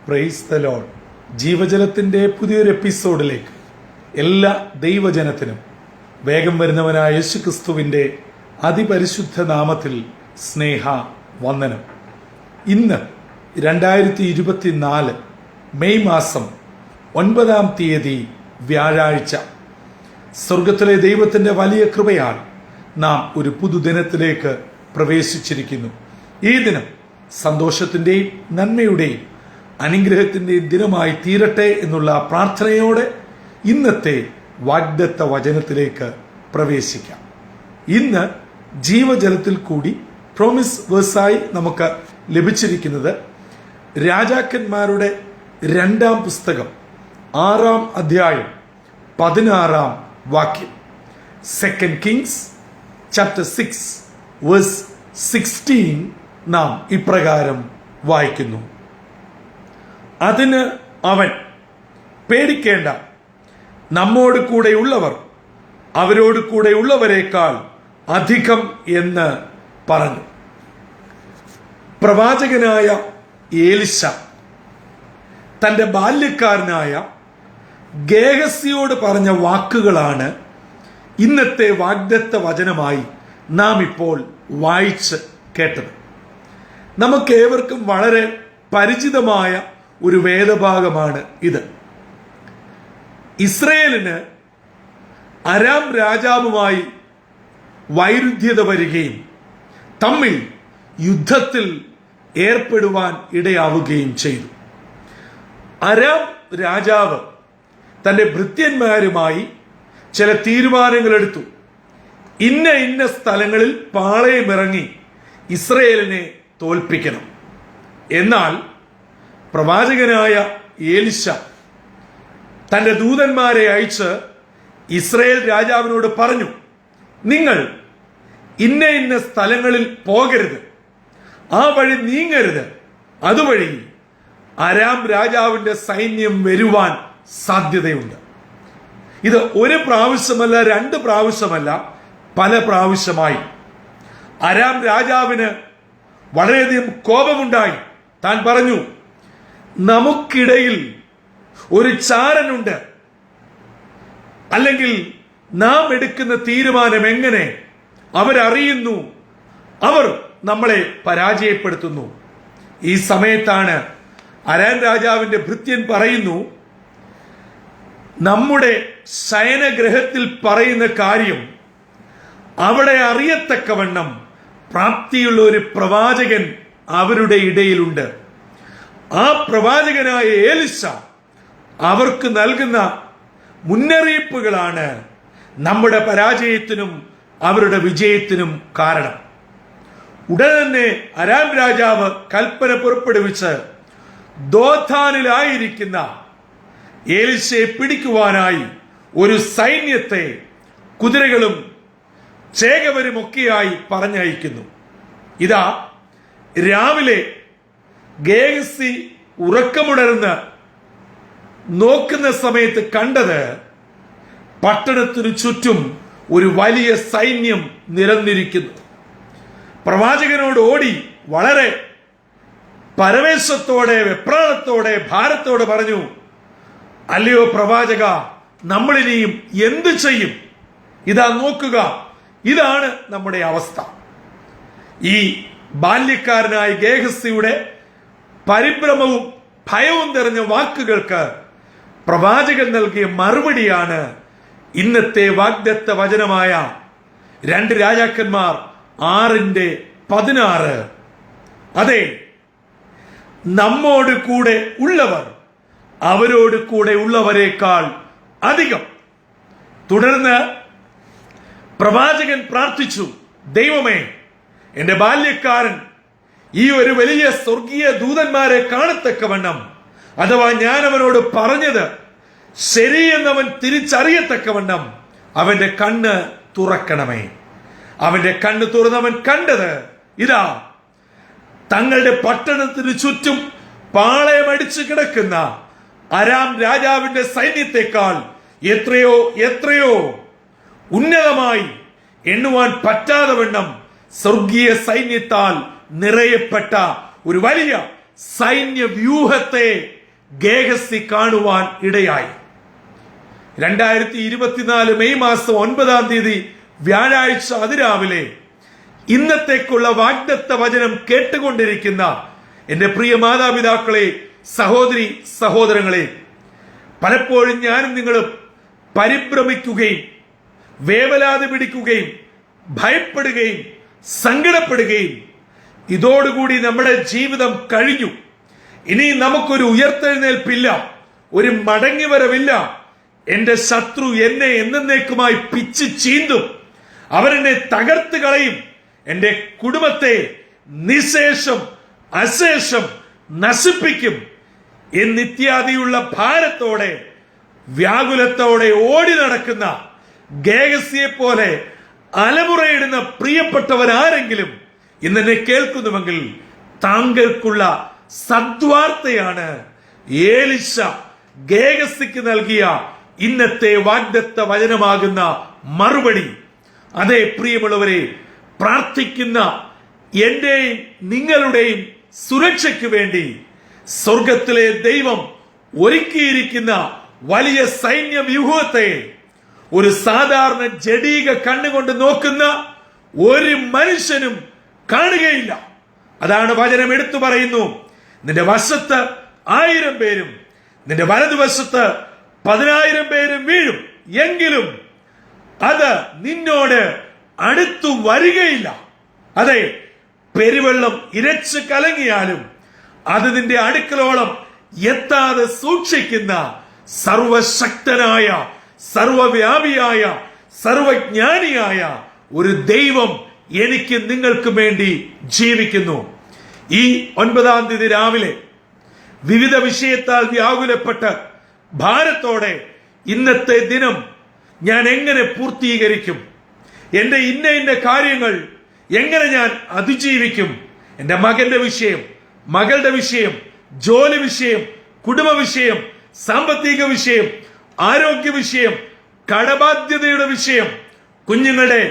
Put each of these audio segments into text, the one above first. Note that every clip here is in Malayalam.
Praise the Lord. ജീവജലത്തിന്റെ പുതിയൊരു എപ്പിസോഡിലേക്ക് എല്ലാ ദൈവജനത്തിനും വേഗം വരുന്നവനായ യേശുക്രിസ്തുവിന്റെ അതിപരിശുദ്ധ നാമത്തിൽ സ്നേഹ വന്ദനം. ഇന്ന് 2024 മെയ് മാസം 9-ാം തീയതി വ്യാഴാഴ്ച. സ്വർഗത്തിലെ ദൈവത്തിന്റെ വലിയ കൃപയാൽ നാം ഒരു പുതുദിനത്തിലേക്ക് പ്രവേശിച്ചിരിക്കുന്നു. ഈ ദിനം സന്തോഷത്തിന്റെയും നന്മയുടെയും അനുഗ്രഹത്തിന്റെയും ദിനമായി തീരട്ടെ എന്നുള്ള പ്രാർത്ഥനയോടെ ഇന്നത്തെ വാഗ്ദത്ത വചനത്തിലേക്ക് പ്രവേശിക്കാം. ഇന്ന് ജീവജലത്തിൽ കൂടി പ്രോമിസ് വേഴ്സായി നമുക്ക് ലഭിച്ചിരിക്കുന്നത് രാജാക്കന്മാരുടെ 2-ാം പുസ്തകം 6-ാം അധ്യായം 16-ാം വാക്യം. 2 കിങ്സ് ചാപ്റ്റർ 6 വേഴ്സ് 16 നാം ഇപ്രകാരം വായിക്കുന്നു: അതിന് അവൻ, പേടിക്കേണ്ട, നമ്മോട് കൂടെയുള്ളവർ അവരോട് കൂടെയുള്ളവരെക്കാൾ അധികം എന്ന് പറഞ്ഞു. പ്രവാചകനായ ഏലിശ തന്റെ ബാല്യക്കാരനായ ഗേഹസിയോട് പറഞ്ഞ വാക്കുകളാണ് ഇന്നത്തെ വാഗ്ദത്ത വചനമായി നാം ഇപ്പോൾ വായിച്ച് കേട്ടത്. നമുക്കേവർക്കും വളരെ പരിചിതമായ ഒരു വേദഭാഗമാണ് ഇത്. ഇസ്രയേലിന് അരാം രാജാവുമായി വൈരുദ്ധ്യത വരികയും തമ്മിൽ യുദ്ധത്തിൽ ഏർപ്പെടുവാൻ ഇടയാവുകയും ചെയ്തു. അരാം രാജാവ് തന്റെ ഭൃത്യന്മാരുമായി ചില തീരുമാനങ്ങൾ എടുത്തു. ഇന്ന സ്ഥലങ്ങളിൽ പാളയമിറങ്ങി ഇസ്രയേലിനെ തോൽപ്പിക്കണം. എന്നാൽ പ്രവാചകനായ ഏലിശ തന്റെ ദൂതന്മാരെ അയച്ച് ഇസ്രയേൽ രാജാവിനോട് പറഞ്ഞു, നിങ്ങൾ ഇന്ന സ്ഥലങ്ങളിൽ പോകരുത്, ആ വഴി നീങ്ങരുത്, അതുവഴി അരാം രാജാവിന്റെ സൈന്യം വരുവാൻ സാധ്യതയുണ്ട്. ഇത് ഒരു പ്രാവശ്യമല്ല, 2 പ്രാവശ്യമല്ല, പല പ്രാവശ്യമായി. അരാം രാജാവിന് വളരെയധികം കോപമുണ്ടായി. താൻ പറഞ്ഞു, നമുക്കിടയിൽ ഒരു ചാരനുണ്ട്, അല്ലെങ്കിൽ നാം എടുക്കുന്ന തീരുമാനം എങ്ങനെ അവരറിയുന്നു, അവർ നമ്മളെ പരാജയപ്പെടുത്തുന്നു. ഈ സമയത്താണ് അരാം രാജാവിന്റെ ഭൃത്യൻ പറയുന്നു, നമ്മുടെ ശയനഗ്രഹത്തിൽ പറയുന്ന കാര്യം അവിടെ അറിയത്തക്കവണ്ണം പ്രാപ്തിയുള്ള ഒരു പ്രവാചകൻ അവരുടെ ഇടയിലുണ്ട്. ആ പ്രവാചകനായ ഏലിശ അവർക്ക് നൽകുന്ന മുന്നറിയിപ്പുകളാണ് നമ്മുടെ പരാജയത്തിനും അവരുടെ വിജയത്തിനും കാരണം. ഉടനെ തന്നെ അരാം രാജാവ് കൽപ്പന പുറപ്പെടുവിച്ച് ദോഥാനിലായിരിക്കുന്ന ഏലിശയെ പിടിക്കുവാനായി ഒരു സൈന്യത്തെ കുതിരകളും ചേകവരുമൊക്കെയായി പറഞ്ഞയക്കുന്നു. ഇതാ, രാവിലെ ഗേഹസി ഉറക്കമുണർന്ന് നോക്കുന്ന സമയത്ത് കണ്ടത് പട്ടണത്തിനു ചുറ്റും ഒരു വലിയ സൈന്യം നിരന്നിരിക്കുന്നു. പ്രവാചകനോട് ഓടി വളരെ പരവേശത്തോടെ, വെപ്രാളത്തോടെ, ഭാരത്തോടെ പറഞ്ഞു, അല്ലയോ പ്രവാചക, നമ്മളിനിയും എന്തു ചെയ്യും? ഇതാ നോക്കുക, ഇതാണ് നമ്മുടെ അവസ്ഥ. ഈ ബാല്യക്കാരനായ ഗേഹസിയുടെ പരിഭ്രമവും ഭയവും നിറഞ്ഞ വാക്കുകൾക്ക് പ്രവാചകൻ നൽകിയ മറുപടിയാണ് ഇന്നത്തെ വാഗ്ദത്ത വചനമായ 2 രാജാക്കന്മാർ 6:16. അതെ, നമ്മോട് കൂടെ ഉള്ളവർ അവരോട് കൂടെ ഉള്ളവരെക്കാൾ അധികം. തുടർന്ന് പ്രവാചകൻ പ്രാർത്ഥിച്ചു, ദൈവമേ, എന്റെ ബാല്യക്കാരൻ ഈ ഒരു വലിയ സ്വർഗീയ ദൂതന്മാരെ കാണത്തക്കവണ്ണം, അഥവാ ഞാൻ അവനോട് പറഞ്ഞത് ശരിയെന്നവൻ തിരിച്ചറിയത്തക്കവണ്ണം അവന്റെ കണ്ണ് തുറക്കണമേ. അവന്റെ കണ്ണ് തുറന്നവൻ കണ്ടത്, ഇതാ, തങ്ങളുടെ പട്ടണത്തിന് ചുറ്റും പാളയമടിച്ചു കിടക്കുന്ന അരാം രാജാവിന്റെ സൈന്യത്തെക്കാൾ എത്രയോ എത്രയോ ഉന്നതമായി എണ്ണുവാൻ പറ്റാതെ വണ്ണം സ്വർഗീയ സൈന്യത്താൽ നിറയപ്പെട്ട ഒരു വലിയ സൈന്യ വ്യൂഹത്തെ ഗേഹസി കാണുവാൻ ഇടയായി. 2024 മെയ് മാസം 9-ാം തീയതി വ്യാഴാഴ്ച അതിരാവിലെ ഇന്നത്തേക്കുള്ള വാഗ്ദത്ത വചനം കേട്ടുകൊണ്ടിരിക്കുന്ന എന്റെ പ്രിയ മാതാപിതാക്കളെ, സഹോദരി സഹോദരങ്ങളെ, പലപ്പോഴും ഞാനും നിങ്ങളും പരിഭ്രമിക്കുകയും വേവലാതി പിടിക്കുകയും ഭയപ്പെടുകയും സങ്കടപ്പെടുകയും ഇതോടുകൂടി നമ്മുടെ ജീവിതം കഴിഞ്ഞു, ഇനി നമുക്കൊരു ഉയർത്തെഴുന്നേൽപ്പില്ല, ഒരു മടങ്ങിവരവില്ല, എന്റെ ശത്രു എന്നെ എന്നേക്കുമായി പിച്ച് ചീന്തും, അവരെന്നെ തകർത്ത് കളയും, എന്റെ കുടുംബത്തെ നിശേഷം അശേഷം നശിപ്പിക്കും എന്നിത്യാദിയുള്ള ഭാരത്തോടെ വ്യാകുലത്തോടെ ഓടി നടക്കുന്ന ഗേഹസിയെ പോലെ അലമുറയിടുന്ന പ്രിയപ്പെട്ടവരാരെങ്കിലും ഇന്നെന്നെ കേൾക്കുന്നുവെങ്കിൽ താങ്കൾക്കുള്ള സദ്വാർത്തയാണ് ഏലിശ ഗേഹസിക്ക് നൽകിയ ഇന്നത്തെ വാഗ്ദത്ത വചനമാകുന്ന മറുപടി. അതേ പ്രിയമുള്ളവരെ, പ്രാർത്ഥിക്കുന്ന എന്റെയും നിങ്ങളുടെയും സുരക്ഷയ്ക്ക് വേണ്ടി സ്വർഗത്തിലെ ദൈവം ഒരുക്കിയിരിക്കുന്ന വലിയ സൈന്യ വ്യൂഹത്തെ ഒരു സാധാരണ ജഡീക കണ്ണുകൊണ്ട് നോക്കുന്ന ഒരു മനുഷ്യനും കാണുകയില്ല. അതാണ് വചനം എടുത്തു പറയുന്നു. നിന്റെ വശത്ത് 1000 പേരും നിന്റെ വലതുവശത്ത് 10,000 പേരും വീഴും, എങ്കിലും അത് നിന്നോട് അടുത്തു വരികയില്ല. അതെ, പെരുവെള്ളം ഇരച്ച് കലങ്ങിയാലും അത് നിന്റെ അടുക്കലോളം എത്താതെ സൂക്ഷിക്കുന്ന സർവശക്തനായ, സർവവ്യാപിയായ, സർവജ്ഞാനിയായ ഒരു ദൈവം എനിക്ക് നിങ്ങൾക്ക് വേണ്ടി ജീവിക്കുന്നു. ഈ 9-ാം തീയതി രാവിലെ വിവിധ വിഷയത്താൽ വ്യാകുലപ്പെട്ട് ഭാരത്തോടെ ഇന്നത്തെ ദിനം ഞാൻ എങ്ങനെ പൂർത്തീകരിക്കും, എന്റെ ഇന്ന കാര്യങ്ങൾ എങ്ങനെ ഞാൻ അതിജീവിക്കും, എന്റെ മകന്റെ വിഷയം, മകളുടെ വിഷയം, ജോലി വിഷയം, കുടുംബ വിഷയം, സാമ്പത്തിക വിഷയം, ആരോഗ്യ വിഷയം, കടബാധ്യതയുടെ വിഷയം, കുഞ്ഞുങ്ങളുടെ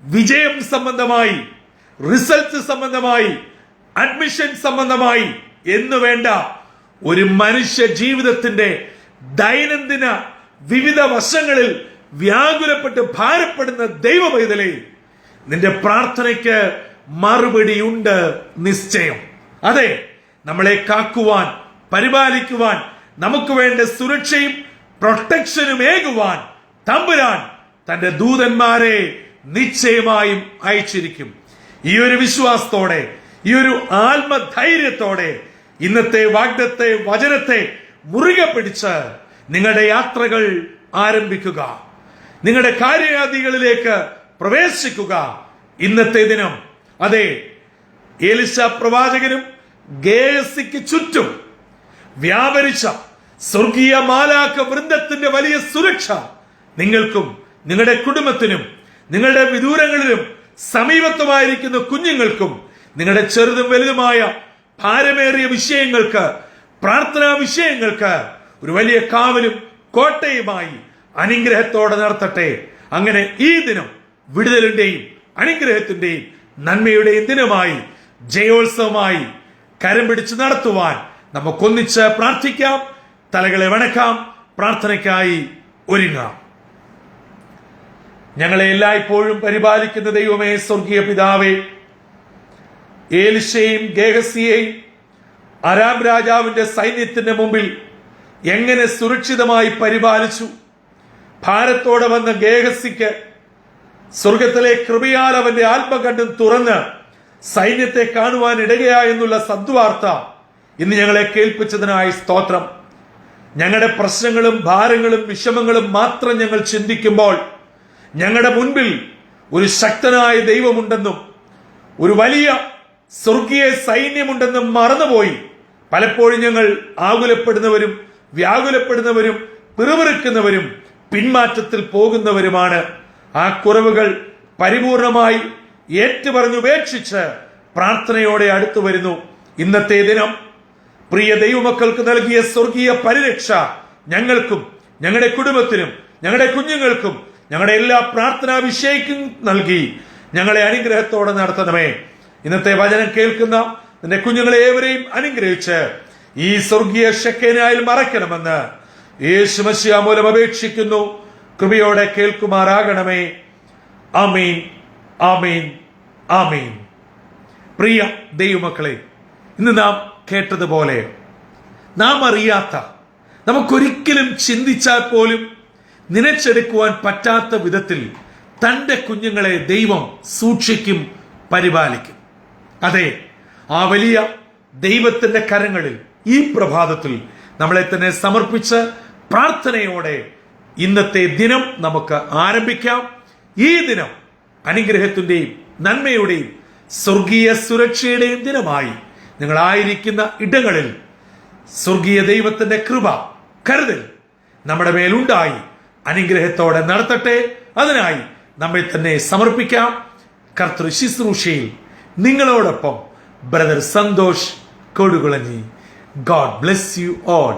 വിജയം സംബന്ധമായി, റിസൾട്ട് സംബന്ധമായി, അഡ്മിഷൻ സംബന്ധമായി എന്ന് വേണ്ട ഒരു മനുഷ്യ ജീവിതത്തിന്റെ ദൈനംദിന വിവിധ വശങ്ങളിൽ വ്യാകുലപ്പെട്ട് ഭാരപ്പെടുന്ന ദൈവ പൈതലേ, നിന്റെ പ്രാർത്ഥനയ്ക്ക് മറുപടിയുണ്ട് നിശ്ചയം. അതെ, നമ്മളെ കാക്കുവാൻ, പരിപാലിക്കുവാൻ, നമുക്ക് വേണ്ട സുരക്ഷയും പ്രൊട്ടക്ഷനും ഏകുവാൻ തമ്പുരാൻ തന്റെ ദൂതന്മാരെ നിശ്ചയമായും അയച്ചിരിക്കും. ഈ ഒരു വിശ്വാസത്തോടെ, ഈ ഒരു ആത്മധൈര്യത്തോടെ ഇന്നത്തെ വാഗ്ദത്തെ വചനത്തെ മുറുകെ പിടിച്ച് നിങ്ങളുടെ യാത്രകൾ ആരംഭിക്കുക, നിങ്ങളുടെ കാര്യാദികളിലേക്ക് പ്രവേശിക്കുക. ഇന്നത്തെ ദിനം, അതെ, എലിശ പ്രവാചകനും ഗേഹസിക്ക് ചുറ്റും വ്യാപരിച്ച സ്വർഗീയ മാലാഖ വൃന്ദത്തിന്റെ വലിയ സുരക്ഷ നിങ്ങൾക്കും നിങ്ങളുടെ കുടുംബത്തിനും നിങ്ങളുടെ വിദൂരങ്ങളിലും സമീപത്തുമായിരിക്കുന്ന കുഞ്ഞുങ്ങൾക്കും നിങ്ങളുടെ ചെറുതും വലുതുമായ ഭാരമേറിയ വിഷയങ്ങൾക്ക്, പ്രാർത്ഥനാ വിഷയങ്ങൾക്ക് ഒരു വലിയ കാവലും കോട്ടയുമായി അനുഗ്രഹത്തോടെ നടത്തട്ടെ. അങ്ങനെ ഈ ദിനം വിടുതലിന്റെയും അനുഗ്രഹത്തിന്റെയും നന്മയുടെയും ദിനമായി, ജയോത്സവമായി കരം പിടിച്ച് നടത്തുവാൻ നമുക്കൊന്നിച്ച് പ്രാർത്ഥിക്കാം. തലകളെ വണക്കാം, പ്രാർത്ഥനയ്ക്കായി ഒരുങ്ങാം. ഞങ്ങളെ എല്ലായ്പ്പോഴും പരിപാലിക്കുന്ന ദൈവമേ, സ്വർഗീയ പിതാവേ, ഏലിശയെയും ഗേഹസിയെയും അരാം രാജാവിന്റെ സൈന്യത്തിന്റെ മുമ്പിൽ എങ്ങനെ സുരക്ഷിതമായി പരിപാലിച്ചു. ഭാരത്തോടെ വന്ന ഗേഹസിക്ക് സ്വർഗത്തിലെ കൃപയാൽ അവന്റെ ആത്മകണ്ഠം തുറന്ന് സൈന്യത്തെ കാണുവാൻ ഇടയായെന്നുള്ള സദ്വാർത്ത ഇന്ന് ഞങ്ങളെ കേൾപ്പിച്ചതിനായി സ്തോത്രം. ഞങ്ങളുടെ പ്രശ്നങ്ങളും ഭാരങ്ങളും വിഷമങ്ങളും മാത്രം ഞങ്ങൾ ചിന്തിക്കുമ്പോൾ ഞങ്ങളുടെ മുൻപിൽ ഒരു ശക്തനായ ദൈവമുണ്ടെന്നും ഒരു വലിയ സ്വർഗീയ സൈന്യമുണ്ടെന്നും മറന്നുപോയി പലപ്പോഴും ഞങ്ങൾ ആകുലപ്പെടുന്നവരും വ്യാകുലപ്പെടുന്നവരും പിറുപിറുക്കുന്നവരും പിന്മാറ്റത്തിൽ പോകുന്നവരുമാണ്. ആ കുറവുകൾ പരിപൂർണമായി ഏറ്റുപറഞ്ഞുപേക്ഷിച്ച് പ്രാർത്ഥനയോടെ അടുത്തു വരുന്നു. ഇന്നത്തെ ദിനം പ്രിയ ദൈവമക്കൾക്ക് നൽകിയ സ്വർഗീയ പരിരക്ഷ ഞങ്ങൾക്കും ഞങ്ങളുടെ കുടുംബത്തിനും ഞങ്ങളുടെ കുഞ്ഞുങ്ങൾക്കും ഞങ്ങളുടെ എല്ലാ പ്രാർത്ഥനാ വിഷയക്കും നൽകി ഞങ്ങളെ അനുഗ്രഹത്തോടെ നടത്തണമേ. ഇന്നത്തെ വചനം കേൾക്കുന്ന നിന്റെ കുഞ്ഞുങ്ങളെ ഏവരെയും അനുഗ്രഹിച്ച് ഈ സ്വർഗീയ ഷെക്കേനായിൽ മറയ്ക്കണമെന്ന് യേശു മശിഹ മൂലം അപേക്ഷിക്കുന്നു. കൃപയോടെ കേൾക്കുമാറാകണമേ. ആമീൻ, ആമീൻ, ആമീൻ. പ്രിയ ദൈവമക്കളെ, ഇന്ന് നാം കേട്ടതുപോലെ നാം അറിയാത്ത, നമുക്കൊരിക്കലും ചിന്തിച്ചാൽ പോലും നനച്ചെടുക്കുവാൻ പറ്റാത്ത വിധത്തിൽ തൻ്റെ കുഞ്ഞുങ്ങളെ ദൈവം സൂക്ഷിക്കും, പരിപാലിക്കും. അതെ, ആ വലിയ ദൈവത്തിന്റെ കരങ്ങളിൽ ഈ പ്രഭാതത്തിൽ നമ്മളെ തന്നെ സമർപ്പിച്ച് പ്രാർത്ഥനയോടെ ഇന്നത്തെ ദിനം നമുക്ക് ആരംഭിക്കാം. ഈ ദിനം അനുഗ്രഹത്തിന്റെയും നന്മയുടെയും സ്വർഗീയ സുരക്ഷയുടെയും ദിനമായി നിങ്ങളായിരിക്കുന്ന ഇടങ്ങളിൽ സ്വർഗീയ ദൈവത്തിന്റെ കൃപ, കരുതൽ നമ്മുടെ മേലുണ്ടായി അനുഗ്രഹത്തോടെ നടത്തട്ടെ. അതിനായി നമ്മെ തന്നെ സമർപ്പിക്കാം. കർത്തൃ ശുശ്രൂഷയിൽ നിങ്ങളോടൊപ്പം brother Santhosh Kodukulanji. God bless you all.